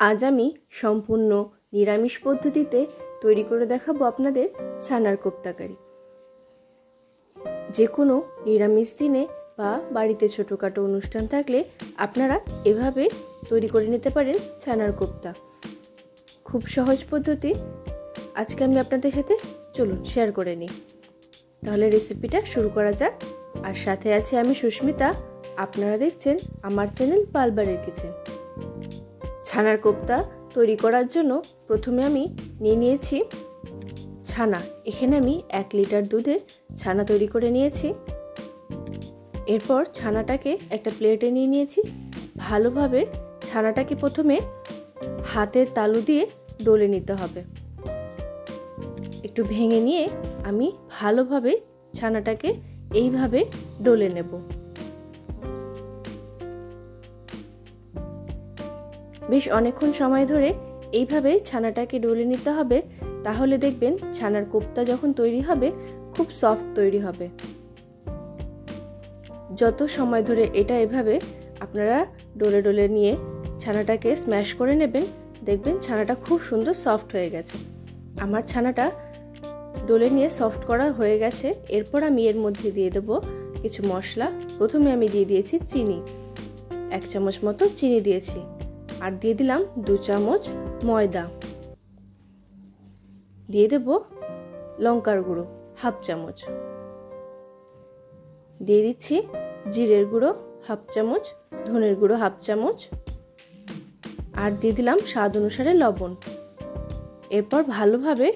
আজ আমি সম্পূর্ণ নিরামিষ পদ্ধতিতে তৈরি করে দেখাবো আপনাদের ছানার কোপ্তাকারি। যে কোনো নিরামিষ দিনে বা বাড়িতে ছোটোখাটো অনুষ্ঠান থাকলে আপনারা এভাবে তৈরি করে নিতে পারেন ছানার কোপ্তা। খুব সহজ পদ্ধতি। আজকে আমি আপনাদের সাথে চলুন শেয়ার করে নিই। তাহলে রেসিপিটা শুরু করা যাক। আর সাথে আছে আমি সুস্মিতা। আপনারা দেখছেন আমার চ্যানেল পালবাড়ির কিচেন। ছানার কোপ্তা তৈরি করার জন্য প্রথমে আমি নিয়েছি ছানা। এখানে আমি 1 লিটার দুধের ছানা তৈরি করে নিয়েছি। এরপর ছানাটাকে একটা প্লেটে নিয়েছি। ভালোভাবে ছানাটাকে প্রথমে হাতের তালু দিয়ে ডলে নিতে হবে। একটু ভেঙে নিয়ে আমি ভালোভাবে ছানাটাকে এইভাবে ডলে নেব। বেশ অনেকক্ষণ সময় ধরে এইভাবে ছানাটাকে ডলে নিতে হবে। তাহলে দেখবেন ছানার কোপ্তা যখন তৈরি হবে খুব সফট তৈরি হবে। যত সময় ধরে এটা এভাবে আপনারা ডলে নিয়ে ছানাটাকে স্ম্যাশ করে নেবেন, দেখবেন ছানাটা খুব সুন্দর সফট হয়ে গেছে। আমার ছানাটা ডলে নিয়ে সফট করা হয়ে গেছে। এরপর আমি এর মধ্যে দিয়ে দেব কিছু মশলা। প্রথমে আমি দিয়ে দিয়েছি চিনি, 1 চামচ মতো চিনি দিয়েছি। আর দিয়ে দিলাম 2 চামচ ময়দা। দিয়ে দেব লঙ্কার গুঁড়ো 1/2 চামচ। দিয়ে দিচ্ছি জিরের গুঁড়ো 1/2 চামচ, ধনের গুঁড়ো 1/2 চামচ। আর দিয়ে দিলাম স্বাদ অনুসারে লবণ। এরপর ভালোভাবে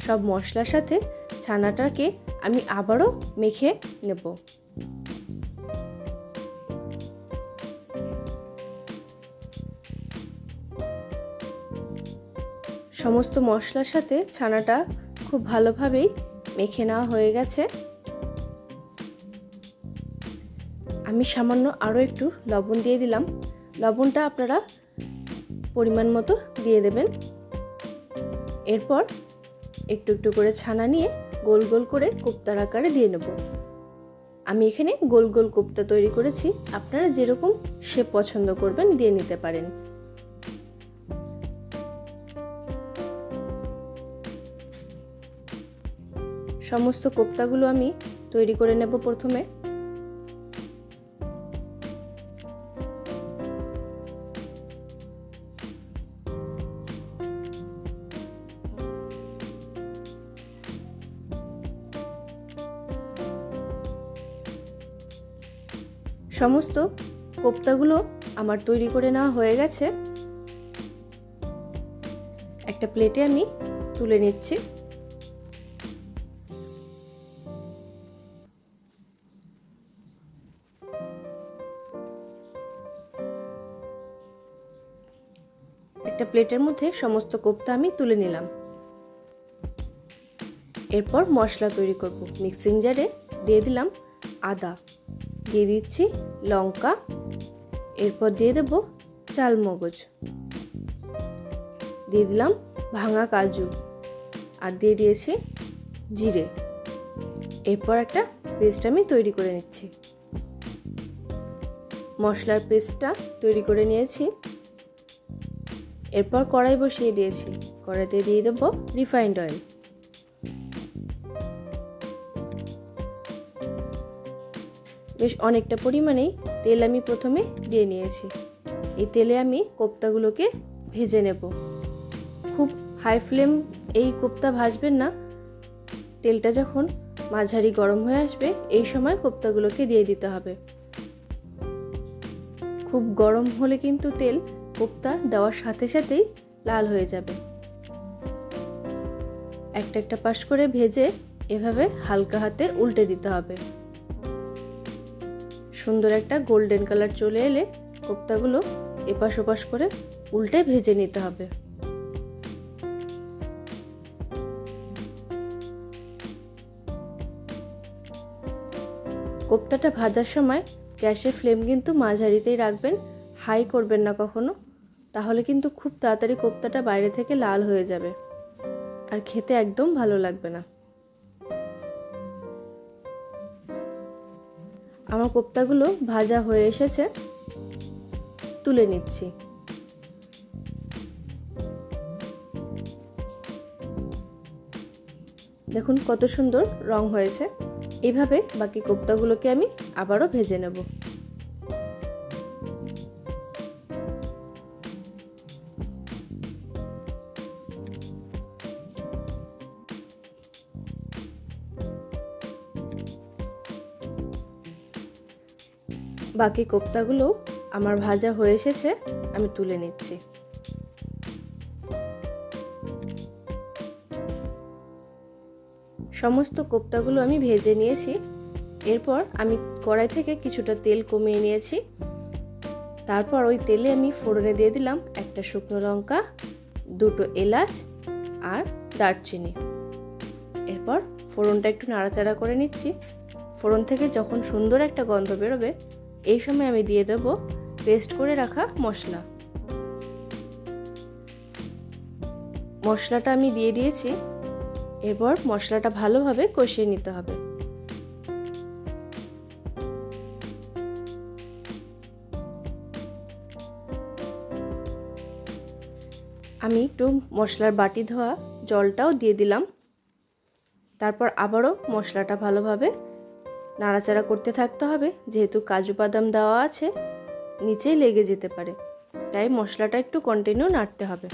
সব মশলার সাথে ছানাটাকে আমি আবারও মেখে নেব। সমস্ত মশলার সাথে ছানাটা খুব ভালোভাবেই মেখে নেওয়া হয়ে গেছে। আমি সামান্য আরও একটু লবণ দিয়ে দিলাম। লবণটা আপনারা পরিমাণ মতো দিয়ে দেবেন। এরপর একটু একটু করে ছানা নিয়ে গোল গোল করে কোপ্তার আকারে দিয়ে নেব। আমি এখানে গোল গোল কোপ্তা তৈরি করেছি। আপনারা যেরকম শেপ পছন্দ করবেন দিয়ে নিতে পারেন। সমস্ত কোপ্তাগুলো আমি তৈরি করে নেব। প্রথমে সমস্ত কোপ্তাগুলো আমার তৈরি করে নেওয়া হয়ে গেছে। একটা প্লেটে আমি তুলে নিচ্ছি। একটা প্লেটের মধ্যে সমস্ত কোপ্তা আমি তুলে নিলাম। এরপর মশলা তৈরি করব। মিক্সিং জারে দিয়ে দিলাম আদা, দিয়ে দিচ্ছি লঙ্কা, এরপর দিয়ে দেব চালমগজ, দিয়ে দিলাম ভাঙা কাজু, আর দিয়ে দিয়েছি জিরে। এরপর একটা পেস্ট আমি তৈরি করে নিচ্ছি। মশলার পেস্টটা তৈরি করে নিয়েছি। এরপর কড়াই বসিয়ে দিয়েছি। কড়াইতে দিয়ে দেব রিফাইন্ড অয়েল। বেশ অনেকটা পরিমাণেই তেল আমি প্রথমে দিয়ে নিয়েছি। এই তেলে আমি কোপ্তাগুলোকে ভেজে নেব। খুব হাই ফ্লেম এই কোপ্তা ভাজবেন না। তেলটা যখন মাঝারি গরম হয়ে আসবে এই সময় কোপ্তাগুলোকে দিয়ে দিতে হবে। খুব গরম হলে কিন্তু তেল কোপ্তা দেওয়ার সাথে সাথেই লাল হয়ে যাবে। একটা একটা পাশ করে ভেজে এভাবে হালকা হাতে উল্টে দিতে হবে। সুন্দর একটা গোল্ডেন কালার চলে এলে কোপ্তাগুলো এপাশ ওপাশ করে উল্টে ভেজে নিতে হবে। কোপ্তাটা ভাজার সময় গ্যাসের ফ্লেম কিন্তু মাঝারিতেই রাখবেন, হাই করবেন না কখনো। তাহলে কিন্তু খুব তাড়াতাড়ি কোপ্তাটা বাইরে থেকে লাল হয়ে যাবে আর খেতে একদম ভালো লাগবে না। আমার কোপ্তাগুলো ভাজা হয়ে এসেছে, তুলে নিচ্ছি। দেখুন কত সুন্দর রং হয়েছে। এইভাবে বাকি কোপ্তাগুলোকে আমি আবারও ভেজে নেব। বাকি কোপ্তাগুলো আমার ভাজা হয়ে এসেছে, আমি তুলে নিচ্ছি। সমস্ত কোপ্তাগুলো আমি ভেজে নিয়েছি। এরপর আমি কড়াই থেকে কিছুটা তেল কমিয়ে নিয়েছি। তারপর ওই তেলে আমি ফোড়নে দিয়ে দিলাম একটা শুকনো লঙ্কা, দুটো এলাচ আর দারচিনি। এরপর ফোড়নটা একটু নাড়াচাড়া করে নিচ্ছি। ফোড়ন থেকে যখন সুন্দর একটা গন্ধ বেরোবে, এই সময় আমি দিয়ে দেব পেস্ট করে রাখা মশলা। মশলাটা আমি দিয়ে দিয়েছি। এরপর মশলাটা ভালোভাবে কষিয়ে নিতে হবে। আমি একটু মশলার বাটি ধোয়া জলটাও দিয়ে দিলাম। তারপর আবারও মশলাটা ভালোভাবে নাড়াচাড়া করতে থাকতে হবে, যেহেতু কাজু বাদাম দেওয়া আছে, নিচেই লেগে যেতে পারে, তাই মশলাটা একটু কন্টিনিউ নাড়তে হবে।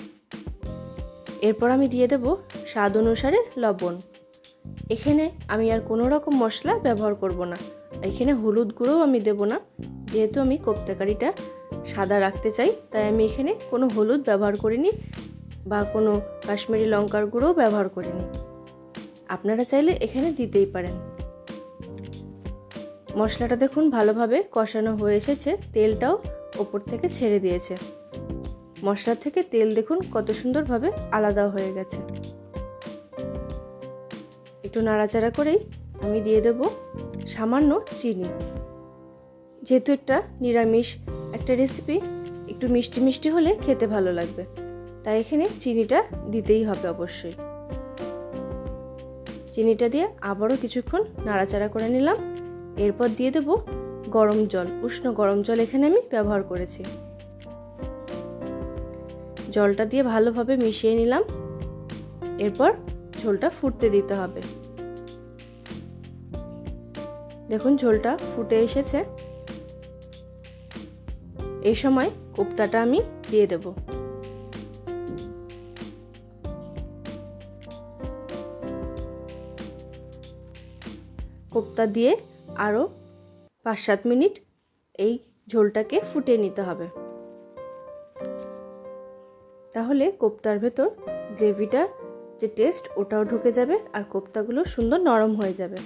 এরপর আমি দিয়ে দেব স্বাদ অনুসারে লবণ। এখানে আমি আর কোনো রকম মশলা ব্যবহার করব না। এখানে হলুদ গুঁড়োও আমি দেব না, যেহেতু আমি কোপ্তা কারিটা সাদা রাখতে চাই, তাই আমি এখানে কোনো হলুদ ব্যবহার করিনি বা কোনো কাশ্মীরি লঙ্কার গুঁড়োও ব্যবহার করিনি। আপনারা চাইলে এখানে দিতেই পারেন। মশলাটা দেখুন ভালোভাবে কষানো হয়ে এসেছে, তেলটাও ওপর থেকে ছেড়ে দিয়েছে। মশলা থেকে তেল দেখুন কত সুন্দরভাবে আলাদা হয়ে গেছে। একটু নাড়াচাড়া করেই আমি দিয়ে দেব সামান্য চিনি। যেহেতু একটা নিরামিষ একটা রেসিপি, একটু মিষ্টি মিষ্টি হলে খেতে ভালো লাগবে, তাই এখানে চিনিটা দিতেই হবে অবশ্যই। চিনিটা দিয়ে আবারও কিছুক্ষণ নাড়াচাড়া করে নিলাম। এরপর দিয়ে দেব গরম জল, উষ্ণ গরম জল এখানে আমি ব্যবহার করেছি। জলটা দিয়ে ভালোভাবে মিশিয়ে নিলাম। এরপর ঝোলটা ফুটতে দিতে হবে। দেখুন ঝোলটা ফুটে এসেছে। এই সময় কোপ্তাটা আমি দিয়ে দেব। কোপ্তা দিয়ে আরও 5-7 মিনিট এই ঝোলটাকে ফুটিয়ে নিতে হবে। তাহলে কোপ্তার ভেতর গ্রেভিটার যে টেস্ট ওটাও ঢুকে যাবে আর কোপ্তাগুলো সুন্দর নরম হয়ে যাবে।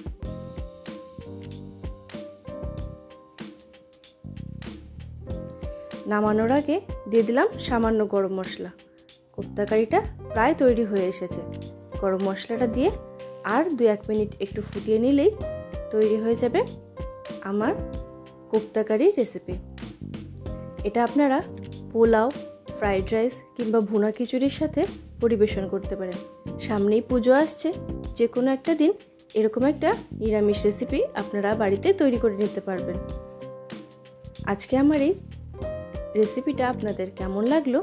নামানোর আগে দিয়ে দিলাম সামান্য গরম মশলা। কোপ্তা কারিটা প্রায় তৈরি হয়ে এসেছে। গরম মশলাটা দিয়ে আর 2-1 মিনিট একটু ফুটিয়ে নিলেই তৈরি হয়ে যাবে আমার কোপ্তা কারি রেসিপি। এটা আপনারা পোলাও, ফ্রাইড রাইস কিংবা ভুনা খিচুড়ির সাথে পরিবেশন করতে পারেন। সামনেই পুজো আসছে, যে কোনো একটা দিন এরকম একটা নিরামিষ রেসিপি আপনারা বাড়িতে তৈরি করে নিতে পারবেন। আজকে আমার এই রেসিপিটা আপনাদের কেমন লাগলো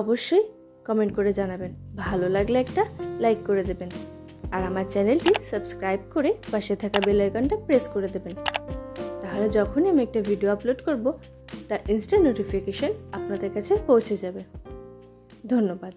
অবশ্যই কমেন্ট করে জানাবেন। ভালো লাগলে একটা লাইক করে দেবেন আর আমার চ্যানেলটি সাবস্ক্রাইব করে পাশে থাকা বেল আইকনটা প্রেস করে দেবেন। তাহলে যখনই আমি একটা ভিডিও আপলোড করব তার ইনস্ট্যান্ট নোটিফিকেশন আপনাদের কাছে পৌঁছে যাবে। ধন্যবাদ।